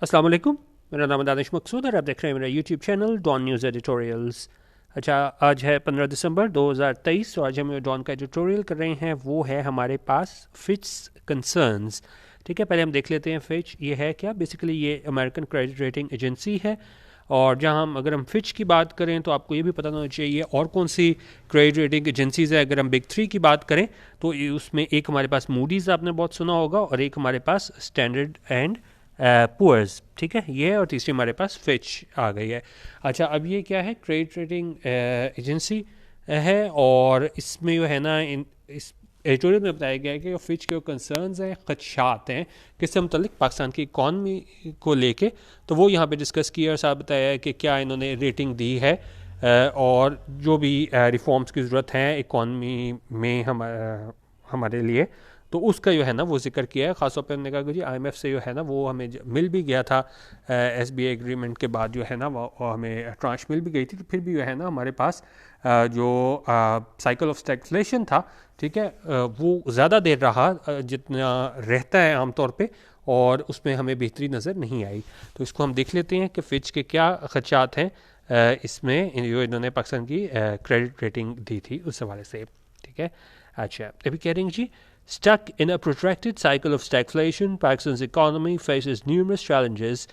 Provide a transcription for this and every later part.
अस्सलाम वालेकुम। मेरा नाम है दानिश मकसूद और आप देख रहे हैं मेरा YouTube channel Dawn news editorials. अच्छा, आज है 15 दिसंबर 2023 और आज हम डॉन का एडिटोरियल कर रहे हैं। वो है हमारे पास फिच कंसर्न्स। ठीक है, पहले हम देख लेते हैं फिच ये है क्या। बेसिकली ये अमेरिकन क्रेडिट रेटिंग एजेंसी है और जहां हम अगर हम फिच की बात करें तो आपको ये भी पता होना चाहिए और कौन सी क्रेडिट रेटिंग एजेंसीज है। अगर हम बिग थ्री की बात करें तो उसमें एक हमारे पास मूडीज़ आपने बहुत सुना होगा और एक हमारे पास स्टैंडर्ड एंड पुअर्स। ठीक है, ये और तीसरी हमारे पास फिच आ गई है। अच्छा, अब ये क्या है, क्रेडिट रेटिंग एजेंसी है और इसमें जो है ना इस एडिटोरियल में बताया गया है कि फिच के कंसर्न्स हैं, खदशात हैं किससे मुतल्लिक पाकिस्तान की इकॉनमी को लेके, तो वो यहाँ पे डिस्कस किया और साथ बताया है कि क्या इन्होंने रेटिंग दी है और जो भी रिफॉर्म्स की ज़रूरत है इकॉनमी में हमारे लिए, तो उसका जो है ना वो जिक्र किया है। ख़ासतौर पर हमने कहा कि जी IMF से जो है ना वो हमें मिल भी गया था SBA एग्रीमेंट के बाद जो है ना वो हमें ट्रांश मिल भी गई थी, तो फिर भी जो है ना हमारे पास जो साइकिल ऑफ स्टैगफ्लेशन था, ठीक है, वो ज़्यादा देर रहा जितना रहता है आमतौर पे और उसमें हमें बेहतरी नज़र नहीं आई। तो इसको हम देख लेते हैं कि फिच के क्या खदशात हैं इसमें जो इन्होंने पाकिस्तान की क्रेडिट रेटिंग दी थी उस हवाले से। ठीक है, अच्छा अभी कह रहे हैं जी, Stuck in a protracted cycle of stagflation, Pakistan's economy faces numerous challenges.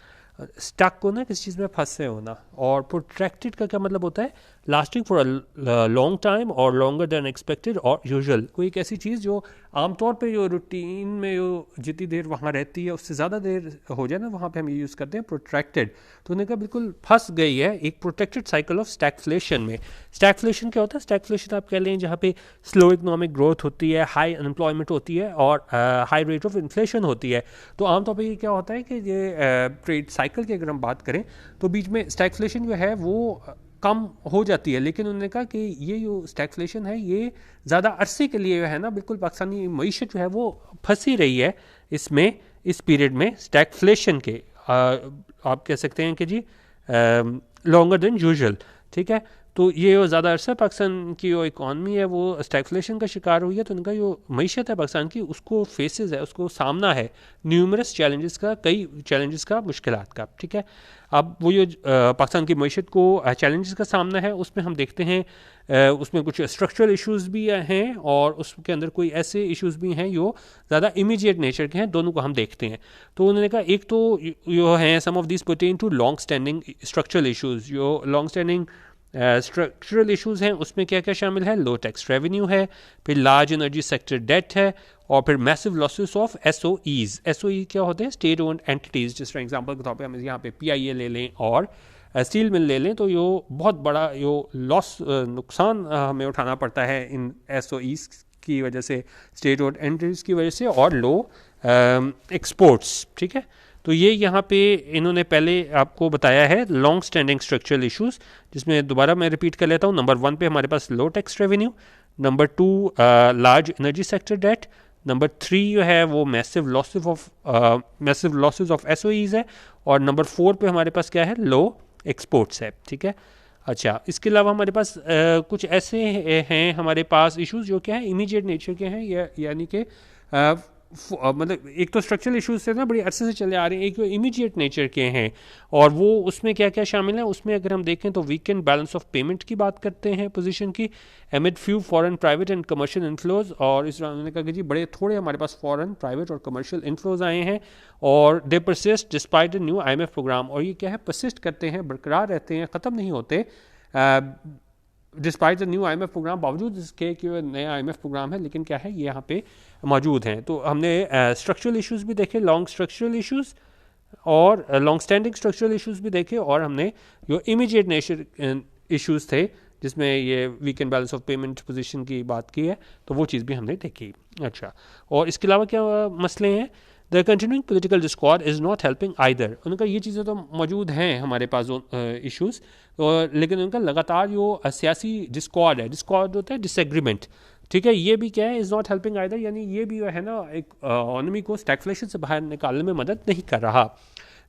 Stuck होना किसी चीज़ में फंसे होना, और प्रोट्रैक्टेड का क्या मतलब होता है, lasting for a long time और लॉन्गर देन एक्सपेक्टेड और यूजुअल। कोई एक ऐसी चीज़ जो आमतौर पे जो रूटीन में जो जितनी देर वहाँ रहती है उससे ज़्यादा देर हो जाए ना, वहाँ पे हम ये यूज़ करते हैं प्रोट्रैक्टेड। तो उन्होंने कहा बिल्कुल फंस गई है एक प्रोटेक्टेड साइकिल ऑफ स्टैगफ्लेशन में। स्टैगफ्लेशन क्या होता है, स्टैगफ्लेशन आप कह लें जहाँ पे स्लो इकोनॉमिक ग्रोथ होती है, हाई अनएम्प्लॉयमेंट होती है और हाई रेट ऑफ इन्फ्लेशन होती है। तो आमतौर पर ये क्या होता है कि ये ट्रेड साइकिल की अगर हम बात करें तो बीच में स्टैगफ्लेशन जो है वो कम हो जाती है, लेकिन उन्होंने कहा कि ये जो स्टैगफ्लेशन है ये ज़्यादा अरसे के लिए जो है ना बिल्कुल पाकिस्तानी मईशत जो है वो फंसी रही है इसमें, इस पीरियड में स्टैगफ्लेशन के आप कह सकते हैं कि जी लॉन्गर देन यूजुअल। ठीक है, तो ये ज़्यादा अरसा पाकिस्तान की जो इकॉनमी है वो स्टैगफ्लेशन का शिकार हुई है। तो उनका जो मीशत है पाकिस्तान की उसको फेसेस है, उसको सामना है न्यूमरस चैलेंजेस का, कई चैलेंजेस का, मुश्किलात का। ठीक है, अब वो जो पाकिस्तान की मीशत को चैलेंजेस का सामना है उसमें हम देखते हैं उसमें कुछ स्ट्रक्चरल इश्यूज भी हैं और उसके अंदर कोई ऐसे इश्यूज भी हैं जो ज़्यादा इमीडिएट नेचर के हैं। दोनों को हम देखते हैं। तो उन्होंने कहा एक तो जो है some of this pertain to long standing structural issues. जो लॉन्ग स्टैंडिंग स्ट्रक्चरल इश्यूज हैं उसमें क्या क्या शामिल है, लो टैक्स रेवेन्यू है, फिर लार्ज एनर्जी सेक्टर डेट है और फिर massive losses of SOEs। SOE क्या होते हैं, स्टेट ओन्ड एंटिटीज़। जिस तरह एग्जांपल के तौर पे हम यहाँ पे PIA ले लें और स्टील मिल ले लें, तो यो बहुत बड़ा यो लॉस नुकसान हमें उठाना पड़ता है इन SOEs की वजह से, स्टेट ओन्ड एंटिटीज़ की वजह से और लो एक्सपोर्ट्स। ठीक है, तो ये यहाँ पे इन्होंने पहले आपको बताया है लॉन्ग स्टैंडिंग स्ट्रक्चरल इश्यूज, जिसमें दोबारा मैं रिपीट कर लेता हूँ। नंबर 1 पे हमारे पास low tax revenue, number 2 large energy sector debt, number 3 जो है वो मैसिव लॉसेस ऑफ SOEs है और नंबर 4 पे हमारे पास क्या है, लो एक्सपोर्ट्स है। ठीक है, अच्छा इसके अलावा हमारे पास कुछ ऐसे हैं हमारे पास इश्यूज जो क्या है इमीडिएट नेचर के हैं, यानी कि मतलब एक तो स्ट्रक्चरल इश्यूज से ना बड़ी अरसे से चले आ रहे हैं, एक इमीडिएट नेचर के हैं और वो उसमें क्या क्या शामिल है। उसमें अगर हम देखें तो वीकेंड बैलेंस ऑफ पेमेंट की बात करते हैं पोजीशन की, एमिड few foreign private and commercial inflows. और इस दौरान उन्होंने कहा कि जी बड़े थोड़े हमारे पास फॉरेन प्राइवेट और कमर्शियल इनफ्लोज आए हैं और they persist despite the new IMF programme. और ये क्या है, परसिस्ट करते हैं, बरकरार रहते हैं, ख़त्म नहीं होते despite the new IMF programme, बावजूद इसके कि नया IMF प्रोग्राम है लेकिन क्या है ये यहाँ पे मौजूद हैं। तो हमने स्ट्रक्चरल इश्यूज भी देखे, लॉन्ग स्ट्रक्चरल इश्यूज और लॉन्ग स्टैंडिंग स्ट्रक्चरल इश्यूज भी देखे, और हमने जो इमीडिएट नेचर इश्यूज थे जिसमें ये weekend balance of payment position की बात की है, तो वो चीज़ भी हमने देखी। अच्छा, और इसके अलावा क्या मसले हैं, the continuing political Discord is not helping either. उनका ये चीज़ें तो मौजूद हैं हमारे पास इश्यूज़, लेकिन उनका लगातार जो सियासी डिस्कॉर्ड है, डिस्कॉर्ड होता है डिसएग्रीमेंट। ठीक है, ये भी क्या है, इज़ नॉट हेल्पिंग आइदर, यानी ये भी है ना एक इकोनॉमी को स्टैगफ्लेशन से बाहर निकालने में मदद नहीं कर रहा।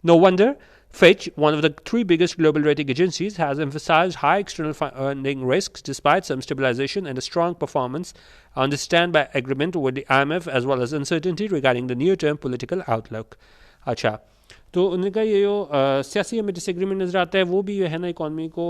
No wonder Fitch, one of the 3 biggest global rating agencies, has emphasized high external funding risks despite some stabilization and a strong performance on the standby agreement with the IMF, as well as uncertainty regarding the near-term political outlook. अच्छा, तो उनका ये जो सियासी हमें disagreement नज़र आता है वो भी जो है ना इकॉनमी को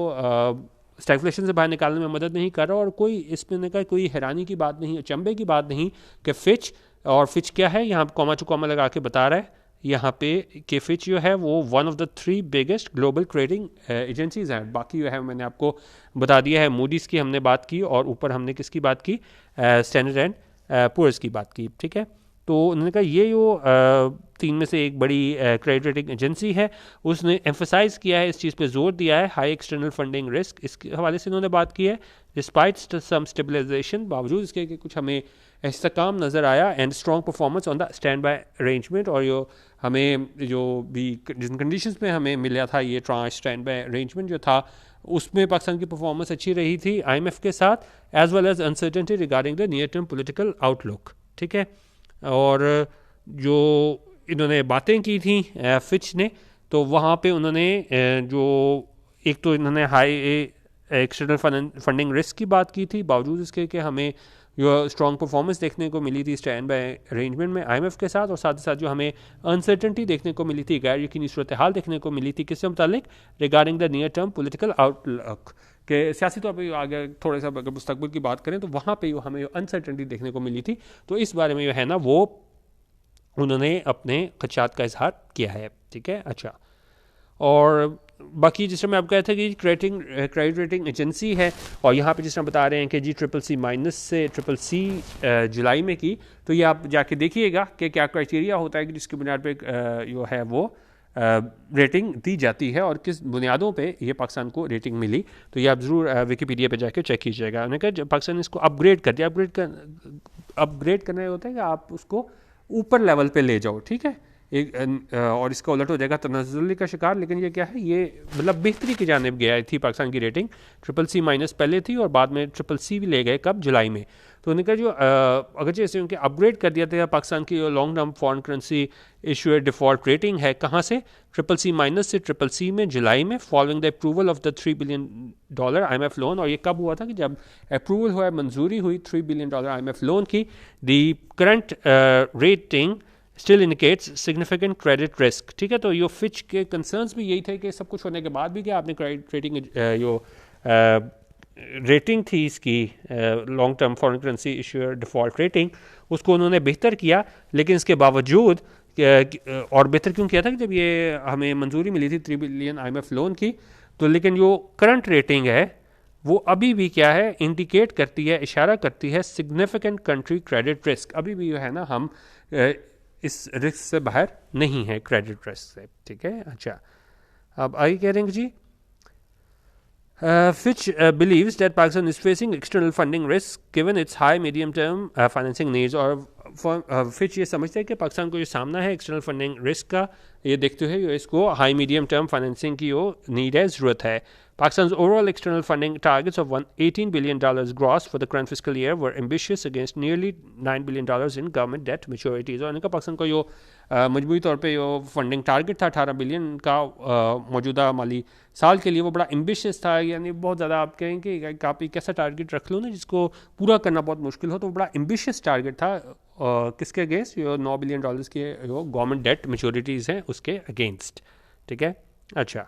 स्टैगफ्लेशन से बाहर निकालने में मदद नहीं कर रहा, और कोई इसमें का कोई हैरानी की बात नहीं, अचंभे की बात नहीं कि फिच, और फिच क्या है यहाँ कॉमा टू कॉमा लगा के बता रहा है यहाँ पे कि फिच जो है वो one of the 3 biggest global credit agencies हैं। बाकी जो है मैंने आपको बता दिया है, मूडीज़ की हमने बात की और ऊपर हमने किसकी बात की, स्टैंडर्ड एंड पुअर्स की बात की, ठीक है। तो उन्होंने कहा ये जो 3 में से एक बड़ी क्रेडिट रेटिंग एजेंसी है उसने एम्फोसाइज किया है, इस चीज़ पे जोर दिया है, हाई एक्सटर्नल फंडिंग रिस्क, इसके हवाले से उन्होंने बात की है। डिस्पाइट सम स्टेबलाइजेशन, बावजूद इसके कि कुछ हमें इस्तेकाम नज़र आया, and strong performance on the stand by arrangement, और जो हमें जो भी जिन कंडीशंस में हमें मिला था ये ट्रांस स्टैंड बाय अरेंजमेंट जो था उसमें पाकिस्तान की परफॉर्मेंस अच्छी रही थी IMF के साथ, as well as uncertainty regarding the near term political outlook, ठीक है। और जो इन्होंने बातें की थी फिच ने, तो वहाँ पे उन्होंने जो एक तो इन्होंने हाई एक्सटर्नल फंडिंग रिस्क की बात की थी, बावजूद इसके कि हमें जो स्ट्रॉन्ग परफॉर्मेंस देखने को मिली थी स्टैंड बाय अरेंजमेंट में IMF के साथ, और साथ ही साथ जो हमें अनसर्टेनिटी देखने को मिली थी, गैर यकीनी सूरत हाल देखने को मिली थी किससे मुतालिक, regarding the near term political outlook, कि सियासी तौर पर आगे थोड़े सा अगर मुस्तकबिल की बात करें तो वहाँ पे हमें अनसर्टेनिटी देखने को मिली थी। तो इस बारे में जो है ना वो उन्होंने अपने खदशात का इजहार किया है, ठीक है। अच्छा, और बाकी जिस तरह मैं आपको कहता था कि क्रेडिट रेटिंग एजेंसी है, और यहाँ पे जिस तरह बता रहे हैं कि जी CCC- से CCC जुलाई में की, तो ये आप जाके देखिएगा कि क्या क्राइटेरिया होता है कि जिसकी बुनियाद पे जो है वो रेटिंग दी जाती है और किस बुनियादों पे ये पाकिस्तान को रेटिंग मिली। तो ये आप ज़रूर विकीपीडिया पे जाके चेक कीजिएगा। उन्होंने कहा जब पाकिस्तान इसको अपग्रेड कर दिया, अपग्रेड करना होता है कि आप उसको ऊपर लेवल पे ले जाओ, ठीक है, एक और इसका उलट हो जाएगा तनज़्ज़ुल का शिकार। लेकिन ये क्या है, ये मतलब बेहतरी की जानिब गया थी पाकिस्तान की रेटिंग, CCC- पहले थी और बाद में CCC भी ले गए कब, जुलाई में। तो उन्होंने कहा जो अगर जैसे उनके अपग्रेड कर दिया था पाकिस्तान की long term foreign currency issuer default rating है, कहाँ से, CCC- से CCC में जुलाई में, following the approval of the $3 billion IMF loan. और ये कब हुआ था कि जब अप्रूवल हुआ, मंजूरी हुई $3 बिलियन IMF लोन की, the current rating still indicates significant credit risk, ठीक है। तो यो फिच के कंसर्न्स भी यही थे कि सब कुछ होने के बाद भी क्या आपने क्रेडिट रेटिंग जो रेटिंग थी इसकी long term foreign currency issuer default rating, उसको उन्होंने बेहतर किया। लेकिन इसके बावजूद और बेहतर क्यों किया था कि जब ये हमें मंजूरी मिली थी $3 बिलियन IMF लोन की, तो लेकिन जो करंट रेटिंग है वो अभी भी क्या है, इंडिकेट करती है, इशारा करती है सिग्निफिकेंट कंट्री क्रेडिट रिस्क, अभी भी जो है ना हम इस रिस्क से बाहर नहीं है, क्रेडिट रिस्क से, ठीक है। अच्छा, अब आगे कह रहे हैं जी, Fitch believes that Pakistan is facing external funding risk given its high medium-term financing needs, और Fitch ये समझता है कि पाकिस्तान को जो सामना है एक्सटर्नल फंडिंग रिस्क का, ये देखते हुए इसको हाई मीडियम टर्म फाइनेंसिंग की नीड है, ज़रूरत है। Pakistan's overall external funding targets of $18 billion gross for the current fiscal year were ambitious against nearly $9 billion in government debt maturities। और इनका पाकिस्तान का जो मजबूरी तौर पे जो फंडिंग टारगेट था 18 बिलियन का मौजूदा माली साल के लिए, वो बड़ा एम्बिशियस था। यानी बहुत ज़्यादा आप कहें कि आप एक ऐसा टारगेट रख लो ना जिसको पूरा करना बहुत मुश्किल हो, तो बड़ा एम्बिशियस टारगेट था किसके अगेंस्ट, जो $9 बिलियन के जो गवर्नमेंट डेट मेच्योरिटीज़ हैं उसके अगेंस्ट, ठीक है। अच्छा,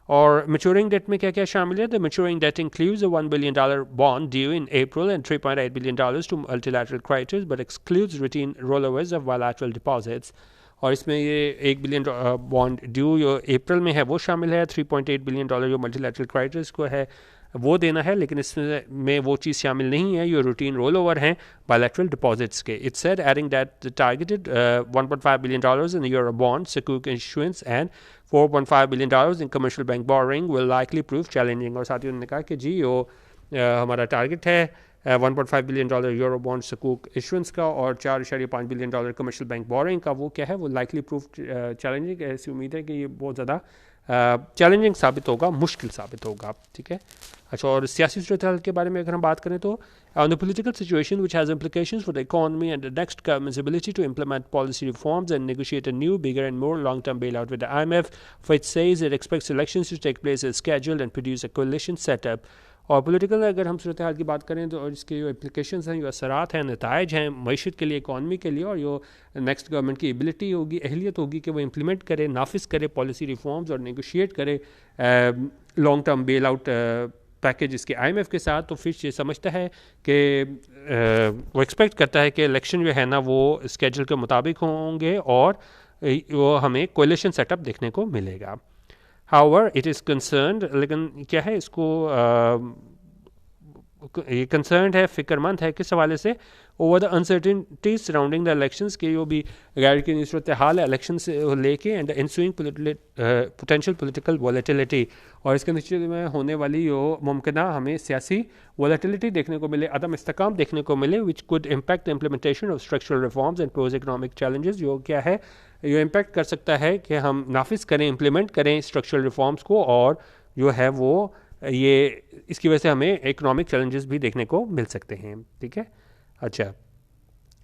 और maturing debt में क्या क्या शामिल है? The maturing debt includes a $1 billion bond due in April and $3.8 billion to multilateral creditors, but excludes routine rollovers of bilateral deposits। और इसमें ये $1 बिलियन बॉन्ड ड्यू जो अप्रैल में है वो शामिल है, $3.8 बिलियन जो मल्टीलैटरल क्रेडिटर्स को है वो देना है, लेकिन इसमें वो चीज़ शामिल नहीं है, ये रूटीन रोल ओवर हैं बायलैटरल डिपॉजिट्स के। It's said adding that targeted $1.5 billion in euro bond सकूक issuance and $4.5 billion in commercial bank borrowing will likely prove challenging. और साथ ही उन्होंने कहा कि जी वो हमारा टारगेट है $1.5 बिलियन यूरो बॉन्ड सकूक इशुएंस का और $4.5 बिलियन कमर्शियल बैंक बोरिंग का, वो क्या है, वो लाइकली प्रूव चैलेंजिंग। ऐसी उम्मीद है कि ये बहुत ज़्यादा चैलेंजिंग साबित होगा, मुश्किल साबित होगा, ठीक है। अच्छा, और सियासी सूरत के बारे में अगर हम बात करें तो on the political situation which has implications for the economy and the next government's ability to implement policy reforms and negotiate a new, bigger and more long-term bailout with the IMF, Fitch says it expects elections to take place as scheduled and produce a coalition setup। और political अगर हम सूरत हाल की बात करें तो इसके जो implications हैं, जो असरात हैं, नताइज हैं मईशत के लिए, इकॉनमी के लिए, और जो नेक्स्ट गवर्नमेंट की एबिलिटी होगी, अहलियत होगी कि वो इम्प्लीमेंट करे, नाफिज करे पॉलिसी रिफॉर्म्स और नेगोशिएट करे long term bail out package इसके IMF के साथ। तो फिच ये समझता है कि वो एक्सपेक्ट करता है कि इलेक्शन जो है ना वो स्केड्यूल के मुताबिक होंगे और वो हमें कोलिशन सेटअप देखने को मिलेगा। हाउएवर इट इज़ कंसर्न्ड, लेकिन क्या है इसको ये कंसर्न है, फिक्रमंद है किस हवाले से, over the uncertainties surrounding the elections के जो भी गैर की सूरत हाल है इलेक्शन से लेके एंड इंसुइंग पोटेंशियल पॉलिटिकल वॉलेटिलिटी, और इसके नतीजे में होने वाली जो मुमकिन हमें सियासी वॉलेटिलिटी देखने को मिले, अदम इस्तेकाम देखने को मिले, which could impact the implementation of structural reforms and pose economic challenges. जो क्या है ये इम्पैक्ट कर सकता है कि हम नाफिज करें, इम्प्लीमेंट करें स्ट्रक्चरल रिफॉर्म्स को, और जो है वो ये इसकी वजह से हमें इकोनॉमिक चैलेंजेस भी देखने को मिल सकते हैं। ठीक है, अच्छा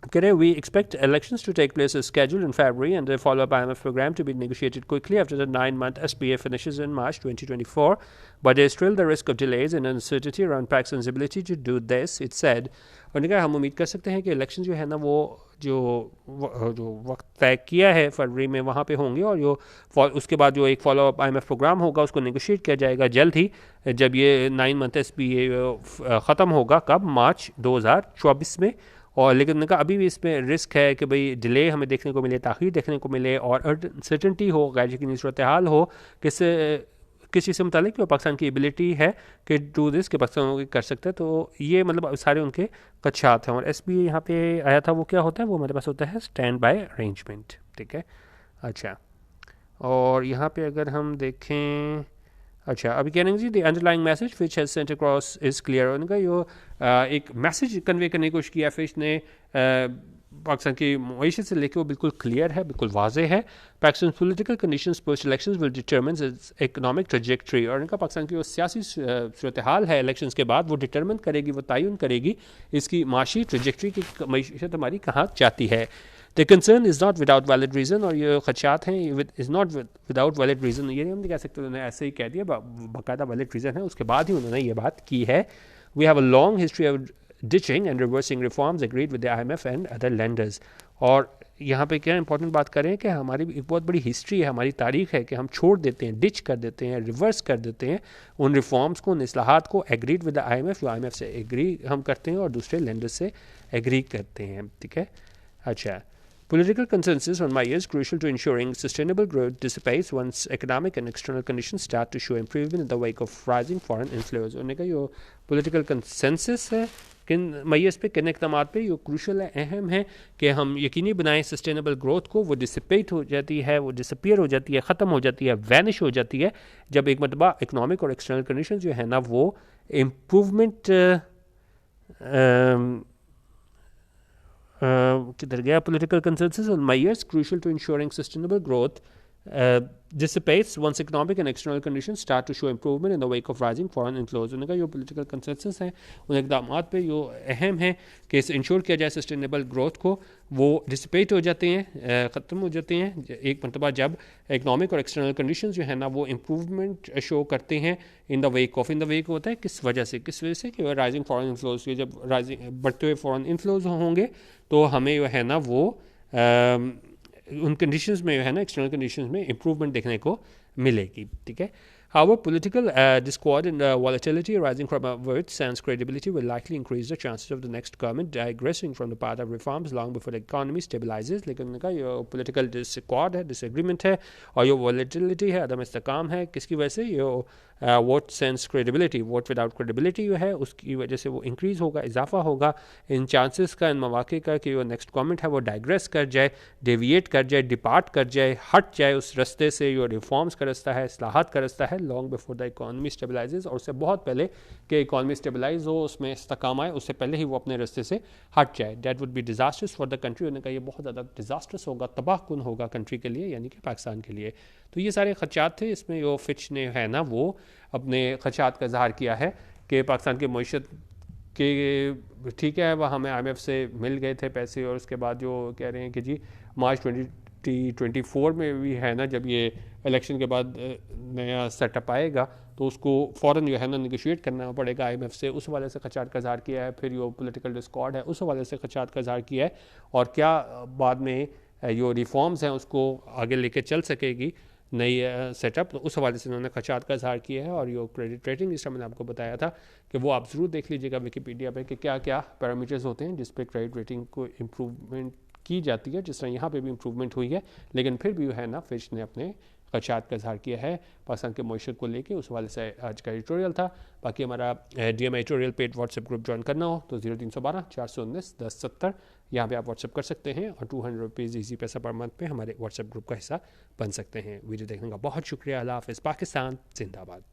कह रहे we expect elections to take place as scheduled in February and the follow-up IMF program to be negotiated quickly after the 9-month SPA finishes in March 2024, but there is still the risk of delays and uncertainty around Pakistan's ability to do this, it said। और कहा हम उम्मीद कर सकते हैं कि election जो है ना वो जो वक्त तय किया है फरवरी में वहाँ पे होंगे, और जो उसके बाद जो एक फॉलो अप IMF प्रोग्राम होगा उसको नेगोशिएट किया जाएगा जल्द ही, जब ये 9-month SPA ख़त्म होगा, कब, मार्च 2024 में। और लेकिन उनका अभी भी इसमें रिस्क है कि भाई डिले हमें देखने को मिले, ताख़ीर देखने को मिले, और अनसर्टेनिटी हो, गैर यकीनी सूरत हाल हो किस चीज़ से मुतालिक कि पाकिस्तान की एबिलिटी है कि डू दिस कि पाकिस्तान कर सकते हैं। तो ये मतलब सारे उनके खदशात हैं। और SPA यहाँ पे आया था, वो क्या होता है, वो हमारे पास होता है स्टैंड बाय अरेंजमेंट। ठीक है, अच्छा और यहाँ पे अगर हम देखें, अच्छा अभी कह रहे हैं जी the underlying message Fitch has sent across is clear. उनका जो एक मैसेज कन्वे करने की कोशिश किया फिच ने पाकिस्तान की मईशत से लेकर, वो बिल्कुल क्लियर है, बिल्कुल वाजे है। Pakistan political conditions post elections will determine it's economic trajectory, और इनका पाकिस्तान की जो सियासी सूरत हाल है इलेक्शंस के बाद वो डिटरमिन करेगी, वो तयन करेगी इसकी माशी ट्रजेक्ट्री की, मईशत हमारी कहाँ जाती है। The concern is not without valid reason, और ये खदशात हैं is not without valid reason, ये हम नहीं कह सकते उन्होंने ऐसे ही कह दिया, बाकायदा वैलिड रीज़न है, उसके बाद ही उन्होंने ये बात की है। We have a long history of ditching and reversing reforms agreed with the IMF and other lenders। और यहाँ पे क्या इंपॉर्टेंट बात करें कि हमारी एक बहुत बड़ी हिस्ट्री है, हमारी तारीख है कि हम छोड़ देते हैं, डिच कर देते हैं, रिवर्स कर देते हैं उन रिफॉर्म्स को, उन इस्लाहात को, एग्रीड विद द IMF, जो IMF से एग्री हम करते हैं और दूसरे लेंडर्स से एग्री करते हैं। ठीक है, अच्छा Political consensus on my is crucial to ensuring sustainable growth dissipates once economic and external conditions start to show improvement in the wake of rising foreign inflows। उन्होंने कहा यो political consensus है किन मैस पे, किन इक़दाम पे यो क्रूशल है, अहम है कि हम यकीनी बनाएं सस्टेनेबल ग्रोथ को। वो डिसिपेट हो जाती है, वो डिसअपियर हो जाती है, ख़त्म हो जाती है, वैनिश हो जाती है जब एक मरतबा इकनॉमिक और एक्सटर्नल कंडीशन जो है ना वो इम्प्रूवमेंट किधर गया। Political consensus on measures crucial to ensuring sustainable growth dissipates once economic and external conditions start to show improvement in the wake of rising foreign inflows। उन्होंने कहा जो पॉलिटिकल कंसेंसस है उन इक़दामात पे जो अहम है कि इसे इंश्योर किया जाए सस्टेनेबल ग्रोथ को, वो डिसिपेट हो जाते हैं, ख़त्म हो जाते हैं एक मरतबा जब इकनॉमिक और एक्सटर्नल कंडीशंस जो है ना वो इम्प्रूवमेंट शो करते हैं in the wake of. In the wake होता है किस वजह से कि राइजिंग फॉरेन इन्फ्लोज, जब राइजिंग बढ़ते हुए फॉरेन इन्फ्लोज होंगे तो हमें जो है ना वो उन कंडीशंस में जो है ना एक्सटर्नल कंडीशंस में इम्प्रूवमेंट देखने को मिलेगी। ठीक है, however political discord and volatility arising from words and credibility will likely increase the chances of the next government digressing from the path of reforms long before the economy stabilizes। लेकिन उनका ये political discord है, disagreement है, और ये volatility है, अदम इस्तेकाम है, किसकी वजह से, ये vote sense credibility, vote without credibility जो है उसकी वजह से वो इंक्रीज़ होगा, इजाफा होगा इन चांसेस का, इन मौके का कि वो नेक्स्ट गवर्नमेंट है वो डाइग्रेस कर जाए, डेविएट कर जाए, डिपार्ट कर जाए, हट जाए उस रास्ते से जो रिफॉर्म्स का रास्ता है, इस्लाहात का रास्ता है, long before the economy stabilises, और उससे बहुत पहले कि इकॉनमी स्टेबलाइज हो, उसमें इस्तेकाम आए, उससे पहले ही वो अपने रास्ते से हट जाए। That would be disasters for the country. उन्होंने कहा ये बहुत ज़्यादा डिजास्टर्स होगा, तबाहकुन होगा कंट्री के लिए, यानी कि पाकिस्तान के लिए। तो ये सारे खदशात थे, इसमें जो फिच ने है ना वो अपने खदशात का इजहार किया है कि पाकिस्तान की मईशत के, ठीक है वह हमें IMF से मिल गए थे पैसे, और उसके बाद जो कह रहे हैं कि जी मार्च 2024 में भी है ना, जब ये इलेक्शन के बाद नया सेटअप आएगा तो उसको फ़ौरन जो है ना निगोशिएट करना पड़ेगा IMF से, उस वाले से खचात का इज़हार किया है। फिर जो पॉलिटिकल डिस्कॉर्ड है उस वाले से खचात का इज़हार किया है, और क्या बाद में जो रिफॉर्म्स हैं उसको आगे लेके चल सकेगी नई सेटअप, तो उस हवाले से उन्होंने खचात का इज़हार किया है। और ये क्रेडिट रेटिंग जिस तरह मैंने आपको बताया था कि वो आप ज़रूर देख लीजिएगा विकीपीडिया पे कि क्या क्या पैरामीटर्स होते हैं जिस पे क्रेडिट रेटिंग को इम्प्रूवमेंट की जाती है, जिस तरह यहाँ पे भी इम्प्रूवमेंट हुई है। लेकिन फिर भी है ना फिच ने अपने खदशात का इज़हार किया है पाकिस्तान के मईशत को लेके। उस हवाले से आज का एडिटोरियल था। बाकी हमारा DM editorial paid WhatsApp group join करना हो तो 0312 419 1070 यहाँ पे आप व्हाट्सएप कर सकते हैं, और 200 रुपीज़ ईजी पैसा पर मंथ पे हमारे व्हाट्सएप ग्रुप का हिस्सा बन सकते हैं। वीडियो देखने का बहुत शुक्रिया। अल्लाह हाफ़िज़। पाकिस्तान जिंदाबाद।